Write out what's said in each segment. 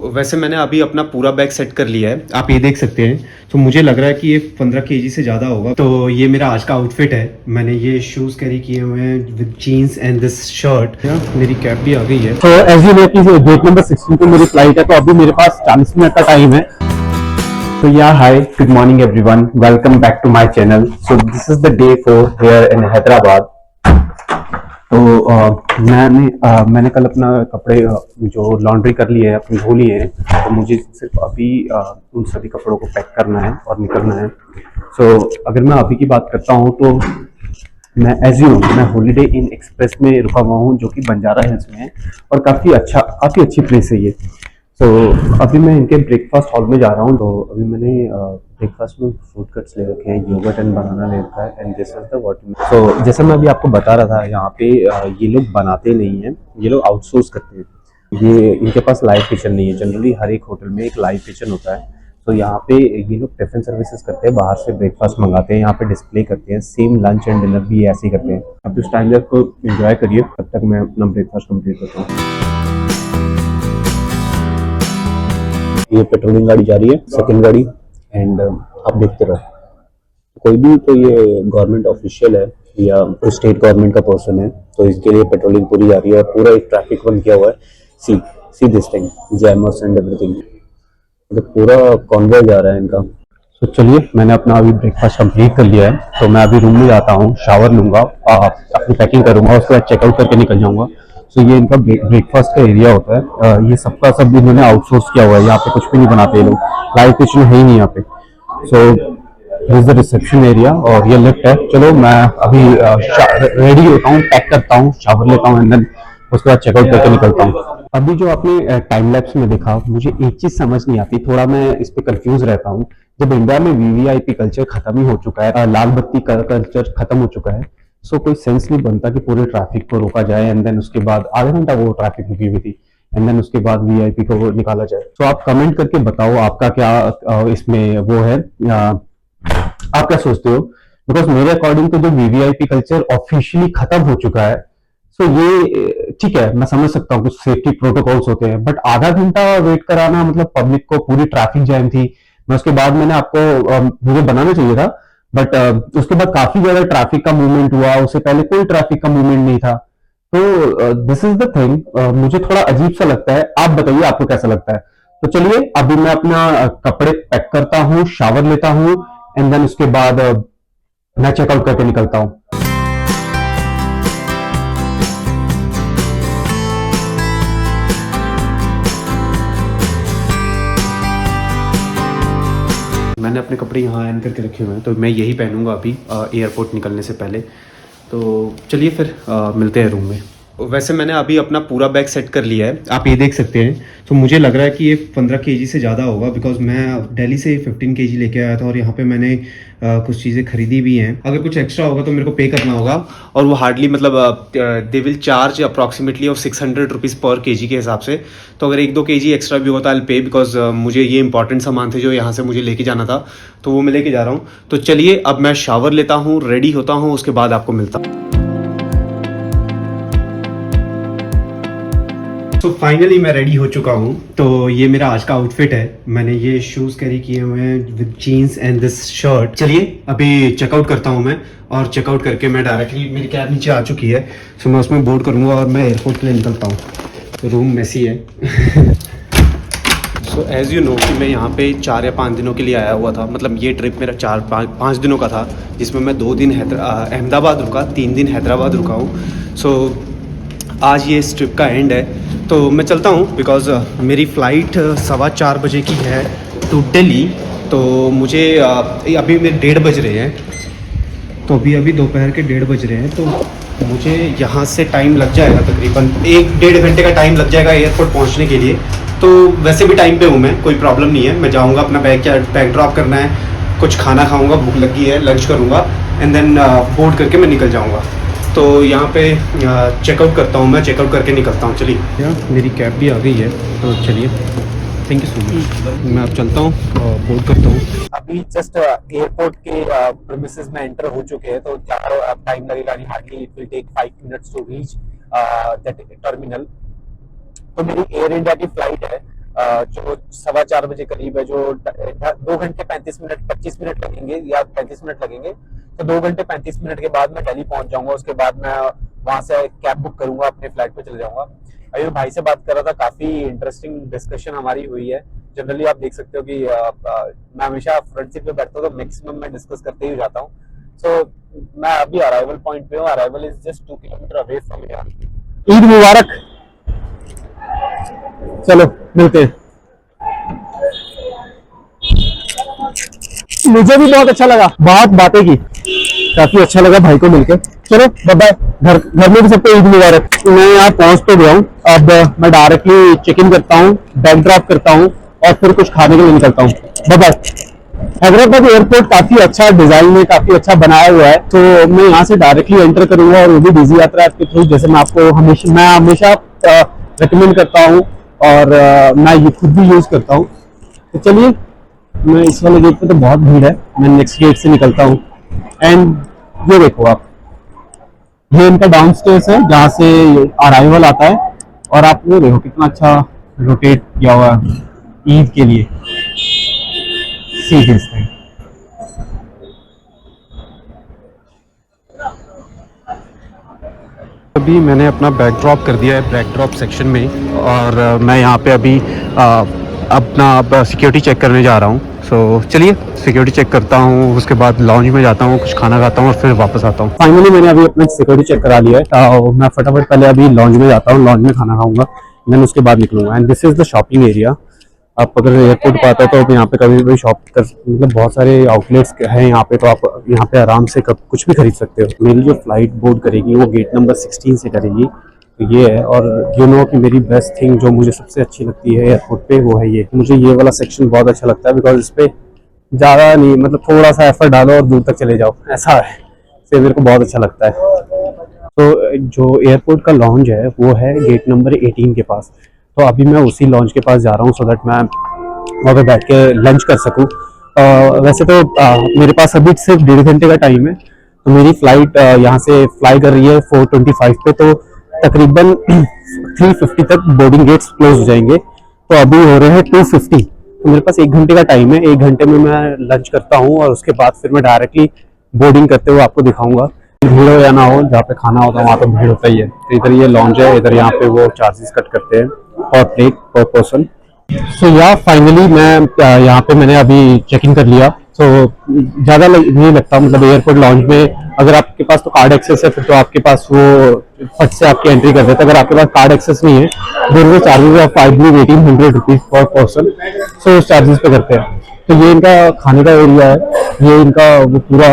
वैसे मैंने अभी अपना पूरा बैग सेट कर लिया है, आप ये देख सकते हैं। तो मुझे लग रहा है कि ये 15 केजी से ज़्यादा होगा। तो ये मेरा आज का आउटफिट है। मैंने ये शूज़ कैरी किए हुए हैं with jeans and this shirt. मेरी कैब भी आ गई है। तो एज यू नो कि गेट नंबर 16 पे मेरी फ्लाइट है, तो अभी मेरे पास 40 मिनट का टाइम है। तो या hi, good morning everyone, welcome back to my channel. So this is the day 4 here in Hyderabad. तो मैंने कल अपना कपड़े जो लॉन्ड्री कर लिए हैं, अपनी धो लिए हैं। तो मुझे सिर्फ अभी उन सभी कपड़ों को पैक करना है और निकलना है। सो अगर मैं अभी की बात करता हूँ तो मैं एज यू नो मैं हॉलीडे इन एक्सप्रेस में रुका हुआ हूँ, जो कि बंजारा हिल्स में है और काफ़ी अच्छी प्लेस है ये। तो अभी मैं इनके ब्रेकफास्ट हॉल में जा रहा हूँ। तो अभी मैंने ब्रेकफास्ट में फ्रूट कट्स ले रखे हैं, योगर्ट एंड बनाना ले रखा है, and this is the water. तो जैसे मैं अभी आपको बता रहा था, यहाँ पे ये लोग बनाते नहीं हैं, ये लोग आउटसोर्स करते हैं। ये इनके पास लाइव किचन नहीं है। जनरली हर एक होटल में एक लाइव किचन होता है। तो यहाँ पे ये लोग टिफिन सर्विसेज करते हैं, बाहर से ब्रेकफास्ट मंगाते हैं, यहाँ पे डिस्प्ले करते हैं। सेम लंच एंड डिनर भी ऐसे ही करते हैं। अब इस टाइम को एंजॉय करिए, तब तक मैं अपना ब्रेकफास्ट कंप्लीट करता हूँ। ये पेट्रोलिंग गाड़ी जा रही है, सेकंड गाड़ी, एंड आप देखते रहो। कोई भी तो ये गवर्नमेंट ऑफिशियल है या स्टेट गवर्नमेंट का पर्सन है, तो इसके लिए पेट्रोलिंग पूरी जा रही है। पूरा एक ट्रैफिक बंद किया हुआ है। See see this thing, jammers and everything. तो पूरा कॉन्वॉय जा रहा है इनका। तो चलिए, मैंने अपना अभी ब्रेकफास्ट कंप्लीट कर लिया है। तो मैं अभी रूम में जाता हूँ, शावर लूंगा, अपनी पैकिंग करूंगा, उसके बाद चेकआउट करके निकल जाऊंगा। तो ये इनका ब्रेकफास्ट का एरिया होता है। ये सबका सब इन्होंने आउटसोर्स किया हुआ है। यहाँ पे कुछ भी नहीं बनाते ये लोग, लाइव किचन है ही नहीं यहाँ पे। So this the reception area और ये लिफ्ट है। चलो मैं अभी रेडी होता हूँ, पैक करता हूँ, शावर लेता हूँ, एंड देन उसके बाद चेकआउट करके निकलता हूँ। अभी जो आपने टाइम लैप्स में देखा, मुझे एक चीज समझ नहीं आती, थोड़ा मैं इस पे कंफ्यूज रहता हूँ। जब इंडिया में वीवीआईपी कल्चर खत्म ही हो चुका है, लाल बत्ती का कल्चर खत्म हो चुका है, सो कोई सेंस नहीं बनता कि पूरे ट्रैफिक को रोका जाए, एंड देन उसके बाद आधा घंटा वो ट्रैफिक रुकी हुई थी, एंड देन उसके बाद वीआईपी को वो निकाला जाए। तो आप कमेंट करके बताओ आपका क्या इसमें वो है, आप क्या सोचते हो? बिकॉज मेरे अकॉर्डिंग तो जो वीवीआईपी कल्चर ऑफिशियली खत्म हो चुका है। सो ये ठीक है, मैं समझ सकता हूँ कुछ सेफ्टी प्रोटोकॉल्स होते हैं, बट आधा घंटा वेट कराना, मतलब पब्लिक को, पूरी ट्रैफिक जैम थी। मैं उसके बाद मैंने आपको मुझे बनाना चाहिए था, बट उसके बाद काफी ज्यादा ट्रैफिक का मूवमेंट हुआ, उससे पहले कोई ट्रैफिक का मूवमेंट नहीं था। तो दिस इज द थिंग, मुझे थोड़ा अजीब सा लगता है। आप बताइए आपको कैसा लगता है? तो चलिए, अभी मैं अपना कपड़े पैक करता हूँ, शावर लेता हूँ, एंड देन उसके बाद मैं चेकआउट करके निकलता हूँ। मैंने अपने कपड़े यहाँ आयन करके रखे हुए हैं, तो मैं यही पहनूंगा अभी एयरपोर्ट निकलने से पहले। तो चलिए फिर मिलते हैं रूम में। वैसे मैंने अभी अपना पूरा बैग सेट कर लिया है, आप ये देख सकते हैं। तो मुझे लग रहा है कि ये 15 केजी से ज़्यादा होगा, बिकॉज मैं दिल्ली से 15 केजी लेके आया था और यहाँ पे मैंने कुछ चीज़ें खरीदी भी हैं। अगर कुछ एक्स्ट्रा होगा तो मेरे को पे करना होगा, और वो हार्डली मतलब they will charge approximately of 600 rupees पर केजी के हिसाब से। तो अगर 1-2 केजी एक्स्ट्रा भी होता है आई पे, बिकॉज मुझे ये इंपॉर्टेंट सामान थे जो यहाँ से मुझे लेके जाना था, तो वो मैं लेके जा रहा हूँ। तो चलिए, अब मैं शावर लेता हूँ, रेडी होता हूँ, उसके बाद आपको मिलता हूँ। तो फाइनली मैं रेडी हो चुका हूँ। तो ये मेरा आज का आउटफिट है। मैंने ये शूज़ कैरी किए हुए हैं with jeans and this shirt. चलिए अभी चेकआउट करता हूँ मैं, और चेकआउट करके मैं डायरेक्टली, मेरी कैब नीचे आ चुकी है, सो मैं उसमें बोर्ड करूँगा और मैं एयरपोर्ट के लिए निकलता हूँ। रूम मैसी है। सो एज़ यू नो कि मैं यहाँ पे 4 या 5 दिनों के लिए आया हुआ था। मतलब ये ट्रिप मेरा 4-5 दिनों का था, जिसमें मैं 2 दिन अहमदाबाद रुका, 3 दिन हैदराबाद रुका हूँ। सो आज ये इस ट्रिप का एंड है, तो मैं चलता हूँ, बिकॉज़ मेरी फ़्लाइट 4:15 बजे की है टू दिल्ली। तो मुझे अभी मेरे 1:30 बज रहे हैं, तो अभी दोपहर के 1:30 बज रहे हैं। तो मुझे यहाँ से टाइम लग जाएगा, तकरीबन 1-1.5 घंटे का टाइम लग जाएगा एयरपोर्ट पहुँचने के लिए। तो वैसे भी टाइम पे हूँ मैं, कोई प्रॉब्लम नहीं है। मैं जाऊँगा, अपना बैग ड्रॉप करना है, कुछ खाना खाऊँगा, भूख लगी है, लंच करूँगा, एंड देन बोर्ड करके मैं निकल जाऊँगा। तो यहाँ पे चेकआउट करता हूँ, मैं चेकआउट करके निकलता हूँ। चलिए, मेरी कैब भी आ गई है, तो चलिए, थैंक यू सो मच। मैं अब चलता हूँ और बोर्ड करता हूँ। अभी जस्ट एयरपोर्ट के प्रीमिसेस में एंटर हो चुके हैं, तो ज़्यादा टाइम लगेगा नहीं, hardly it will take 5 minutes to reach that terminal. तो मेरी एयर इंडिया की फ्लाइट है जो 4:15 बजे करीब है, जो 2 घंटे 35 मिनट 25 मिनट लगेंगे या 35 मिनट लगेंगे, तो 2 घंटे 35 मिनट के बाद मैं दिल्ली पहुंच जाऊंगा। उसके बाद मैं वहां से कैब बुक करूंगा, अपने फ्लाइट पे चले जाऊंगा। अभी मैं भाई से बात कर रहा था, काफी इंटरेस्टिंग डिस्कशन हमारी हुई है। जनरली आप देख सकते हो कि मैं हमेशा फ्रंट सीट पे बैठता हूँ, तो मैक्सिमम मैं डिस्कस करते ही जाता हूँ। सो मैं अभी अराइवल पॉइंट पे हूँ। Arrival is just 2 kilometre away from here. Eid मुबारक। चलो मिलते हैं। मुझे भी बहुत अच्छा लगा, बहुत बातें की, काफी अच्छा लगा भाई को मिलकर। चलो बाय बाय। घर में भी सबको ईद मुबारक। मैं यहाँ पहुंच तो गया हूँ। अब मैं डायरेक्टली चेक इन करता हूँ, बैग ड्रॉप करता हूँ और फिर कुछ खाने के लिए निकलता हूँ। Bye bye. हैदराबाद एयरपोर्ट काफी अच्छा डिजाइन में, काफी अच्छा बनाया हुआ है, तो मैं यहाँ से डायरेक्टली एंटर करूंगा और वो भी डिजी यात्रा ऐप के थ्रू, जैसे मैं आपको हमेशा रिकमेंड करता हूँ और मैं ये खुद भी यूज करता हूँ। तो चलिए, मैं इस वाले गेट पे तो बहुत भीड़ है, मैं नेक्स्ट गेट से निकलता हूँ। एंड ये देखो आप, ये इनका डाउन स्टेयर्स है जहाँ से अराइवल आता है, और आप वो देखो कितना अच्छा रोटेट किया हुआ है ईद के लिए। सीरियसली अभी मैंने अपना बैग ड्रॉप कर दिया है बैग ड्रॉप सेक्शन में, और मैं यहाँ पे अभी अपना सिक्योरिटी चेक करने जा रहा हूँ। सो चलिए सिक्योरिटी चेक करता हूँ, उसके बाद लॉन्ज में जाता हूँ, कुछ खाना खाता हूँ और फिर वापस आता हूँ। फाइनली मैंने अभी अपना सिक्योरिटी चेक करा लिया है। मैं फटाफट पहले अभी लॉन्ज में जाता हूँ, लॉन्ज में खाना खाऊंगा, देन उसके बाद निकलूंगा। And this is the shopping area. आप अगर एयरपोर्ट पर आता है तो यहाँ पे कभी भी शॉप कर, मतलब बहुत सारे आउटलेट्स हैं यहाँ पे, तो आप यहाँ पे आराम से कुछ भी खरीद सकते हो। मेरी जो फ्लाइट बोर्ड करेगी वो गेट नंबर 16 से करेगी, तो ये है। और यू नो कि मेरी बेस्ट थिंग जो मुझे सबसे अच्छी लगती है एयरपोर्ट पे, वो है ये। मुझे ये वाला सेक्शन बहुत अच्छा लगता है, बिकॉज इस पे ज़्यादा नहीं, मतलब थोड़ा सा एफर्ट डालो और दूर तक चले जाओ, ऐसा है। इससे मेरे को बहुत अच्छा लगता है। तो जो एयरपोर्ट का लॉन्ज है वो है गेट नंबर 18 के पास। तो अभी मैं उसी लॉन्च के पास जा रहा हूँ, सो दैट मैं वहाँ पे बैठ के लंच कर सकूँ। वैसे तो मेरे पास अभी सिर्फ 1.5 घंटे का टाइम है, तो मेरी फ्लाइट यहाँ से फ्लाई कर रही है 4:25 पे, तो तकरीबन 3:50 तक बोर्डिंग गेट्स क्लोज हो जाएंगे। तो अभी हो रहे हैं 2:50, तो मेरे पास 1 घंटे का टाइम है। 1 घंटे में मैं लंच करता हूँ और उसके बाद फिर मैं डायरेक्टली बोर्डिंग करते हुए आपको दिखाऊंगा। भीड़ हो या ना हो, जहाँ पे खाना होता है वहाँ तो भीड़ होता ही है। तो इधर ये लॉन्च है, इधर यहाँ पे वो चार्जेस कट करते हैं पर प्लेट पर पर्सन। सो या फाइनली मैं यहाँ पे मैंने अभी चेक इन कर लिया। सो ज़्यादा नहीं लगता, मतलब एयरपोर्ट लॉन्च में अगर आपके पास तो कार्ड एक्सेस है, फिर तो आपके पास वो फट से आपकी एंट्री कर देता है। अगर आपके पास कार्ड एक्सेस नहीं है, there is charges of 1800 rupees per person. So उस चार्जेस पे करते हैं। तो ये इनका खाने का एरिया है, ये इनका वो पूरा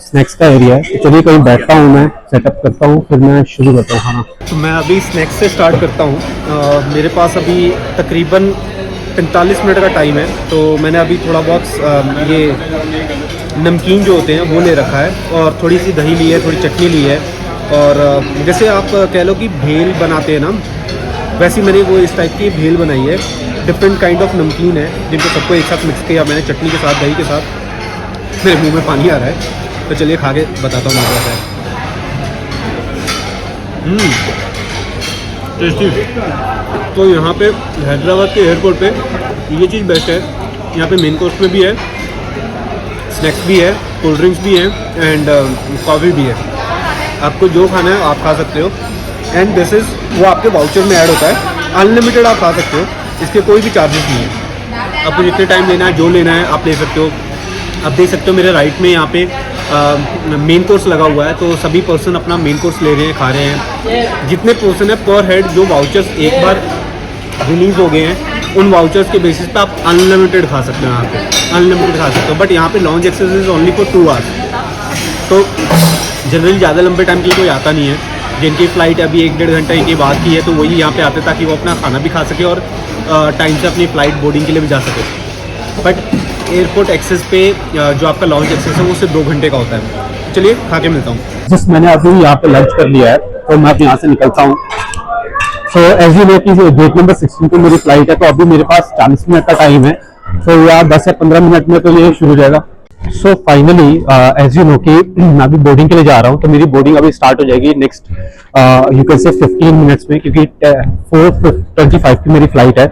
स्नैक्स का एरिया है। तो चलिए कहीं बैठता हूँ, मैं सेटअप करता हूँ, फिर मैं शुरू करता हूँ खाना। तो मैं अभी स्नैक्स से स्टार्ट करता हूँ। मेरे पास अभी तकरीबन 45 मिनट का टाइम है, तो मैंने अभी थोड़ा बहुत ये नमकीन जो होते हैं वो ले रखा है, और थोड़ी सी दही ली है, थोड़ी चटनी ली है। और जैसे आप कह लो कि भेल बनाते हैं ना, वैसे मैंने वो इस टाइप की भेल बनाई है। डिफरेंट काइंड ऑफ नमकीन है, जिनको सबको एक साथ मिक्स किया मैंने चटनी के साथ, दही के साथ। मेरे मुंह में पानी आ रहा है, तो चलिए खा के बताता हूँ कैसा है। टेस्टी। तो यहाँ पे हैदराबाद के एयरपोर्ट पे ये चीज़ बेस्ट है। यहाँ पे मेन कोर्स में भी है, स्नैक्स भी है, कोल्ड ड्रिंक्स भी हैं, एंड कॉफ़ी भी है। आपको जो खाना है आप खा सकते हो। एंड दिस इज़ वो आपके वाउचर में ऐड होता है, अनलिमिटेड आप खा सकते हो, इसके कोई भी चार्जेस नहीं है। आपको जितने टाइम लेना है, जो लेना है आप ले सकते हो। आप देख सकते हो मेरे राइट में यहाँ पे मेन कोर्स लगा हुआ है, तो सभी पर्सन अपना मेन कोर्स ले रहे हैं, खा रहे हैं। जितने पर्सन है पर हेड, जो वाउचर्स एक बार रिलीज़ हो गए हैं, उन वाउचर्स के बेसिस पे आप अनलिमिटेड खा सकते हो। यहाँ पे अनलिमिटेड खा सकते हो, बट यहाँ पे lounge access is only for 2 hours. तो जनरली ज़्यादा लंबे टाइम के लिए कोई आता नहीं है। जिनकी फ़्लाइट अभी 1-1.5 घंटे के बाद की है, तो वही यहाँ पे आते हैं ताकि वो अपना खाना भी खा सके और टाइम से अपनी फ़्लाइट बोर्डिंग के लिए भी जा सके। बट एयरपोर्ट एक्सेस पे जो आपका लॉन्च एक्सेस है वो सिर्फ 2 घंटे का होता है। चलिए खा के मिलता हूँ। जिस मैंने अभी यहाँ पे लंच कर लिया है, तो मैं अब यहाँ से निकलता हूँ। सो एज यू नो कि गेट नंबर 16 पे मेरी फ्लाइट है, तो अभी मेरे पास 40 मिनट का टाइम है। तो या 10 या 15 मिनट में तो ये शुरू हो जाएगा। So finally as you know कि मैं अभी बोर्डिंग के लिए जा रहा हूँ, तो मेरी बोर्डिंग अभी स्टार्ट हो जाएगी नेक्स्ट यू कैन से 15 मिनट्स में, क्योंकि 4:25 की मेरी फ्लाइट है।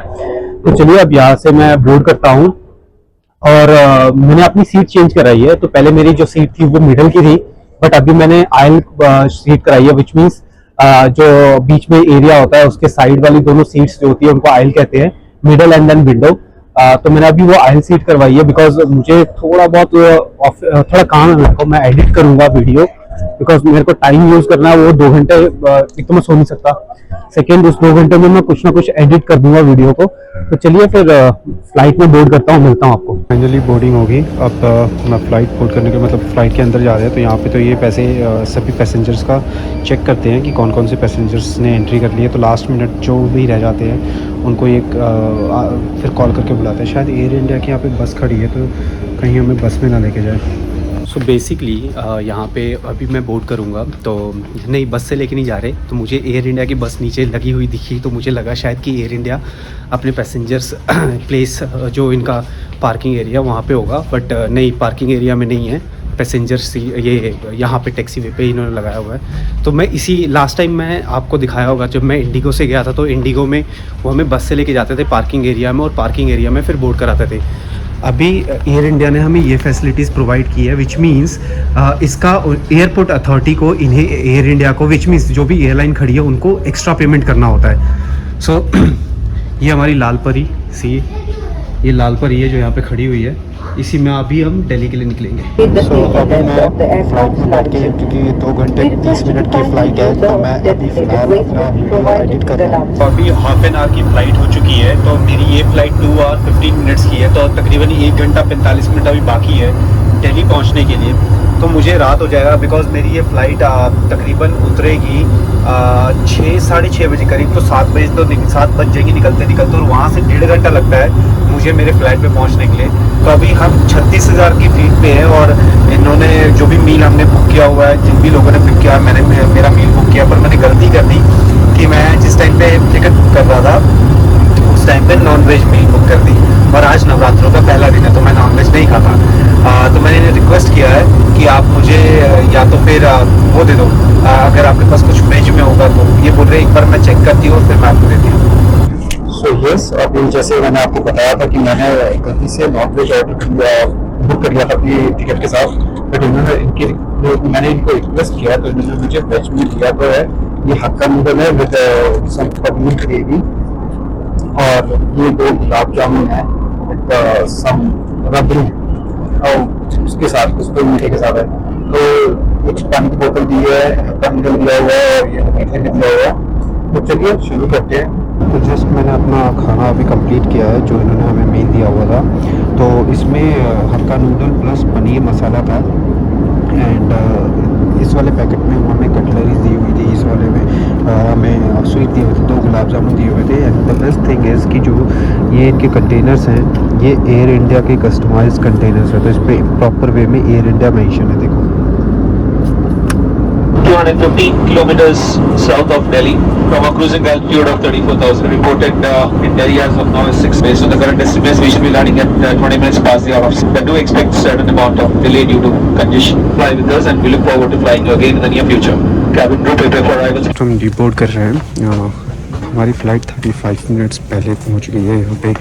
तो चलिए अब यहाँ से मैं बोर्ड करता हूँ। और मैंने अपनी सीट चेंज कराई है। तो पहले मेरी जो सीट थी वो मिडल की थी, बट अभी मैंने आयल सीट कराई है, विच मीन्स जो बीच में एरिया होता है उसके साइड वाली दोनों सीट्स जो होती है उनको आयल कहते हैं, मिडल एंड देन विंडो। तो मैंने अभी वो आयल सीट करवाई है बिकॉज मुझे थोड़ा बहुत थोड़ा काम है मेरे को, मैं एडिट करूंगा वीडियो बिकॉज मेरे को टाइम यूज करना है वो 2 घंटे। एक तो मैं सो नहीं सकता, सेकेंड उस 2 घंटे में मैं कुछ ना कुछ एडिट कर दूंगा वीडियो को। तो चलिए फिर फ्लाइट में बोर्ड करता हूँ, मिलता हूँ आपको। फाइनली बोर्डिंग होगी। अब मैं फ़्लाइट बोर्ड करने के मतलब फ़्लाइट के अंदर जा रहे हैं। तो यहाँ पे तो ये सभी पैसेंजर्स का चेक करते हैं कि कौन कौन से पैसेंजर्स ने एंट्री कर ली है। तो लास्ट मिनट जो भी रह जाते हैं उनको फिर कॉल करके बुलाते हैं। शायद एयर इंडिया की यहाँ पे बस खड़ी है, तो कहीं हमें बस में ना लेके जाए। सो बेसिकली यहाँ पे अभी मैं बोर्ड करूँगा, तो नहीं बस से लेके नहीं जा रहे। तो मुझे एयर इंडिया की बस नीचे लगी हुई दिखी, तो मुझे लगा शायद कि एयर इंडिया अपने पैसेंजर्स प्लेस जो इनका पार्किंग एरिया वहाँ पे होगा, बट नहीं, पार्किंग एरिया में नहीं है पैसेंजर्स। ये यहाँ पे टैक्सी वे पे इन्होंने लगाया हुआ है। तो मैं इसी लास्ट टाइम मैं आपको दिखाया होगा जब मैं इंडिगो से गया था, तो इंडिगो में वो हमें बस से लेके जाते थे पार्किंग एरिया में, और पार्किंग एरिया में फिर बोर्ड कराते थे। अभी एयर इंडिया ने हमें ये फैसिलिटीज़ प्रोवाइड की है, विच मीन्स इसका एयरपोर्ट अथॉरिटी को, इन्हें एयर इंडिया को, विच मीन्स जो भी एयरलाइन खड़ी है उनको एक्स्ट्रा पेमेंट करना होता है। सो ये हमारी लाल परी सी, ये लाल परी है जो यहाँ पे खड़ी हुई है, इसी में अभी हम दिल्ली के लिए निकलेंगे। सो अभी मैं फ्लाइट में बैठ के, क्योंकि 2 घंटे 30 मिनट की फ़्लाइट है, तो मैं अभी फ़िलहाल अपना वीडियो एडिट कर रहा हूँ। तो अभी हाफ एन आवर की फ़्लाइट हो चुकी है, तो मेरी ये फ़्लाइट 2 आवर 15 मिनट्स की है, तो तकरीबन 1 घंटा 45 मिनट अभी बाकी है दिल्ली पहुँचने के लिए। तो मुझे रात हो जाएगा बिकॉज मेरी ये फ़्लाइट तकरीबन उतरेगी 6 साढ़े 6 बजे करीब। तो 7 बजे तो 7 बज जाएगी निकलते निकलते, और वहाँ से 1.5 घंटा लगता है मुझे मेरे फ्लाइट पे पहुँचने के लिए। तो अभी हम 36,000 की फीट पे है, और इन्होंने जो भी मील हमने बुक किया हुआ है, जिन भी लोगों ने बुक किया, मैंने मेरा मील बुक किया, पर मैंने गलती कर दी कि मैं जिस टाइम पे टिकट बुक कर रहा था उस टाइम पे नॉन वेज मील बुक कर दी, और आज नवरात्रों का पहला दिन है तो मैं नॉन वेज नहीं खाता। तो मैंने इन्हें रिक्वेस्ट किया है कि आप मुझे या तो फिर वो दे दो, अगर आपके पास कुछ वेज में होगा तो। ये बोल रहे एक बार मैं चेक करती हूँ और फिर मैं आपको देती हूँ। सो यस, अभी जैसे मैंने आपको बताया था कि मैंने गलती से नॉन वेज ऑर्डर कर लिया, बुक कर लिया था अपनी टिकट के साथ, बट मैंने इनको रिक्वेस्ट किया तो इन्होंने मुझे वेज में दिया। तो है ये हक्का नूडल है विद सम पनीर ग्रेवी, और ये 2 गुलाब जामुन है विद सम रबड़ी, और उसके साथ कुछ तो मीठे के साथ है। तो कुछ पानी की बोतल दी है, हक्का नूडल दिया हुआ है, और ये मीठे में दिया हुआ है। तो चलिए शुरू करते हैं। तो जस्ट मैंने अपना खाना अभी कंप्लीट किया है जो इन्होंने हमें मील दिया हुआ था। तो इसमें हक्का नूडल प्लस पनीर मसाला था, एंड इस वाले पैकेट में हमें कटलरीज दी हुई थी, इस वाले में हमें स्वीट दिए हुए थे, 2 गुलाब जामुन दिए हुए थे। And the best thing is कि जो ये इनके कंटेनर्स हैं, ये एयर इंडिया के कस्टमाइज कंटेनर्स हैं, तो इस पर प्रॉपर वे में एयर इंडिया मेंशन है। देखो 250 kilometers south of Delhi from a cruising altitude of 34,000. Reported in Delhi as of now is 6 days. So the current estimate we should be landing at 20 minutes past the hour of 6. But do expect certain amount of delay due to congestion. Fly with us and we look forward to flying you again in the near future. Cabin crew prepare for arrival. हम report कर रहे हैं। हमारी flight 35 minutes पहले पहुंच गई है यहाँ पे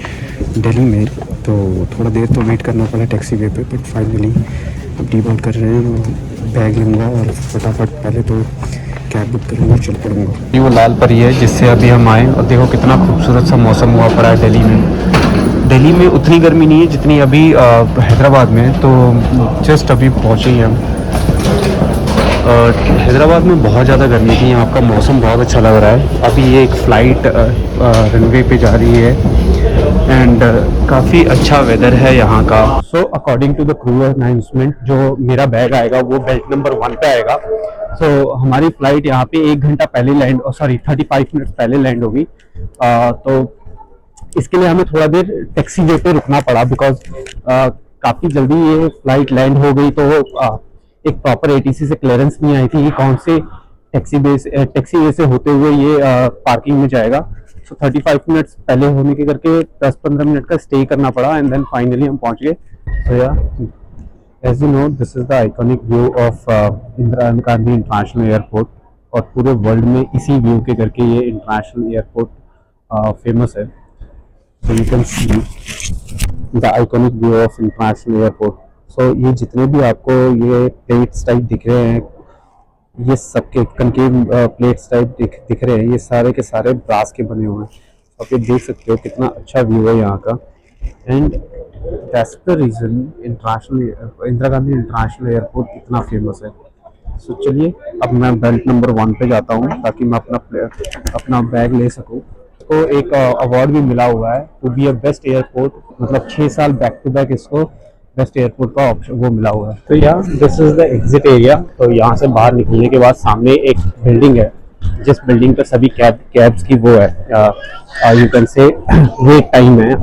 दिल्ली में। तो थोड़ा देर तो वेट करना पड़ा टैक्सी वे पे, बट फाइनली अब डिबोर्ड कर रहे हैं। बैग लूँगा और फटाफट पहले तो कैब बुक करूँगा, चल पड़ूँगा। ये वो लाल परी है जिससे अभी हम आए, और देखो कितना खूबसूरत सा मौसम हुआ पड़ा है दिल्ली में। दिल्ली में उतनी गर्मी नहीं है जितनी अभी हैदराबाद में। तो जस्ट अभी पहुँचे ही हम। हैदराबाद में बहुत ज़्यादा गर्मी थी, यहाँ का मौसम बहुत अच्छा लग रहा है। अभी ये एक फ़्लाइट रनवे पे जा रही है, एंड काफ़ी अच्छा वेदर है यहाँ का। So according to the crew announcement, जो मेरा बैग आएगा वो बेल्ट नंबर 1 पे आएगा। सो हमारी फ़्लाइट यहाँ पे 1 घंटा पहले 35 मिनट पहले लैंड होगी। तो इसके लिए हमें थोड़ा देर टैक्सी वे पे रुकना पड़ा, बिकॉज काफ़ी जल्दी ये फ़्लाइट लैंड हो गई। तो एक प्रॉपर एटीसी से क्लियरेंस नहीं आई थी कि कौन से टैक्सी वे से होते हुए ये पार्किंग में जाएगा। सो 35 मिनट्स पहले होने के करके 10-15 मिनट का स्टे करना पड़ा, एंड देन फाइनली हम पहुंच गए। सो या as you know, this is the iconic view of Indira Gandhi international airport, और पूरे वर्ल्ड में इसी व्यू के करके ये इंटरनेशनल एयरपोर्ट फेमस है। So you can see the iconic view of international airport. So ये जितने भी आपको ये प्लेट्स टाइप दिख रहे हैं, ये सबके कनकेव प्लेट्स टाइप दिख रहे हैं, ये सारे के सारे ब्रास के बने हुए हैं। आप ये देख सकते हो कितना अच्छा व्यू है यहाँ का। And that's the reason international Indira Gandhi international airport इतना फेमस है। सो चलिए अब मैं बेल्ट नंबर 1 पे जाता हूँ ताकि मैं अपना बैग ले सकूँ। तो एक अवार्ड भी मिला हुआ है to be a best airport, मतलब 6 साल बैक टू बैक इसको बेस्ट एयरपोर्ट का ऑप्शन वो मिला हुआ है। तो यहाँ this is the exit area. तो यहाँ से बाहर निकलने के बाद सामने एक बिल्डिंग है, जिस बिल्डिंग पे सभी कैब्स की वो है, you can say wait time है,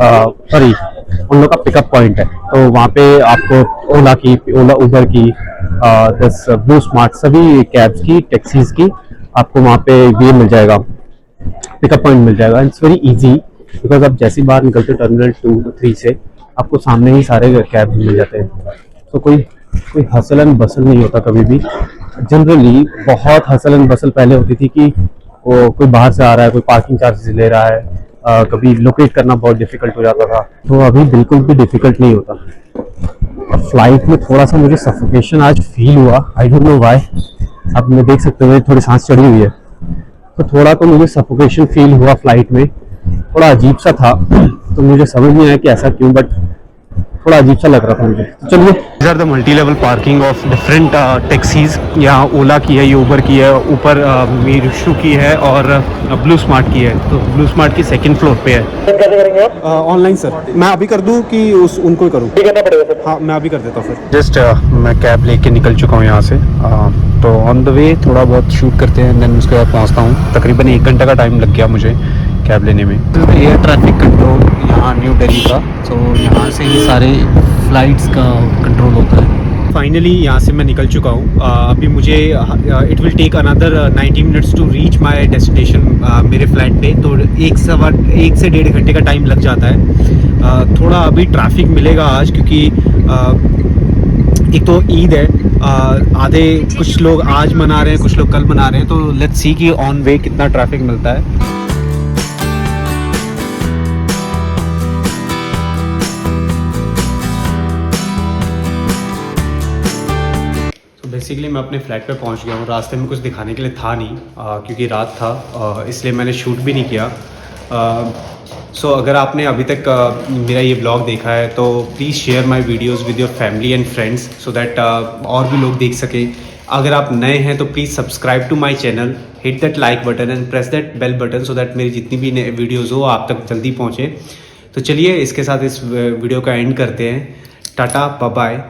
सॉरी उन लोग का पिकअप पॉइंट है। तो वहाँ पे आपको ओला उबर की दिस ब्लू स्मार्ट सभी कैब्स की टैक्सीज की आपको वहाँ पे ये मिल जाएगा, पिकअप पॉइंट मिल जाएगा। इट्स वेरी इजी बिकॉज आप जैसे बाहर निकलते टर्मिनल 2 to 3 से आपको सामने ही सारे कैब मिल जाते हैं। तो कोई हसल एंड बसल नहीं होता कभी भी। जनरली बहुत हसल एंड बसल पहले होती थी कि वो कोई बाहर से आ रहा है, कोई पार्किंग चार्जेस ले रहा है, कभी लोकेट करना बहुत डिफिकल्ट हो जाता था। तो अभी बिल्कुल भी डिफिकल्ट नहीं होता। फ्लाइट में थोड़ा सा मुझे सफोकेशन आज फील हुआ, आई डोंट नो व्हाई। अब मैं देख सकते हो मेरी थोड़ी सांस चढ़ी हुई है, तो थोड़ा तो मुझे सफोकेशन फील हुआ फ्लाइट में। थोड़ा अजीब सा था, तो मुझे समझ नहीं आया कि ऐसा क्यों, बट थोड़ा अजीब सा लग रहा था मुझे। तो चलिए, These are the multi-level parking of different taxis. यहाँ ओला की है, ये उबर की है, ऊपर मीशु की है और ब्लू स्मार्ट की है। तो ब्लू स्मार्ट की 2nd फ्लोर पे है। कैसे करेंगे आप? ऑनलाइन सर, मैं अभी कर दूँ कि उनको ही करूँ? ठीक करना पड़ेगा सर। हाँ, मैं अभी कर देता हूँ फिर। जस्ट मैं कैब लेके निकल चुका हूँ यहाँ से। तो ऑन द वे थोड़ा बहुत शूट करते हैं, देन उसके बाद पहुँचता हूँ। तकरीबन 1 घंटे का टाइम लग गया मुझे कैब लेने में। एयर ट्रैफिक कंट्रोल यहाँ न्यू दिल्ली का, तो यहाँ से ही सारे फ्लाइट्स का कंट्रोल होता है। फाइनली यहाँ से मैं निकल चुका हूँ। अभी मुझे it will take another 90 minutes to reach my destination मेरे फ्लाइट पे। तो 1 से 1.5 घंटे का टाइम लग जाता है। थोड़ा अभी ट्रैफिक मिलेगा आज, क्योंकि एक तो ईद है, आधे कुछ लोग आज मना रहे हैं, कुछ लोग कल मना रहे हैं। तो लेट्स सी कि ऑन वे कितना ट्रैफिक मिलता है। बेसिकली मैं अपने फ्लैट पे पहुंच गया हूँ। रास्ते में कुछ दिखाने के लिए था नहीं, क्योंकि रात था, इसलिए मैंने शूट भी नहीं किया। सो अगर आपने अभी तक मेरा ये ब्लॉग देखा है तो please share my videos with your family and friends, so that और भी लोग देख सकें। अगर आप नए हैं तो please subscribe to my channel, hit that like button and press that bell button, so that मेरी जितनी भी नए वीडियोज़ हो आप तक जल्दी पहुँचे। तो चलिए इसके साथ इस वीडियो का एंड करते हैं। Tata, bye bye.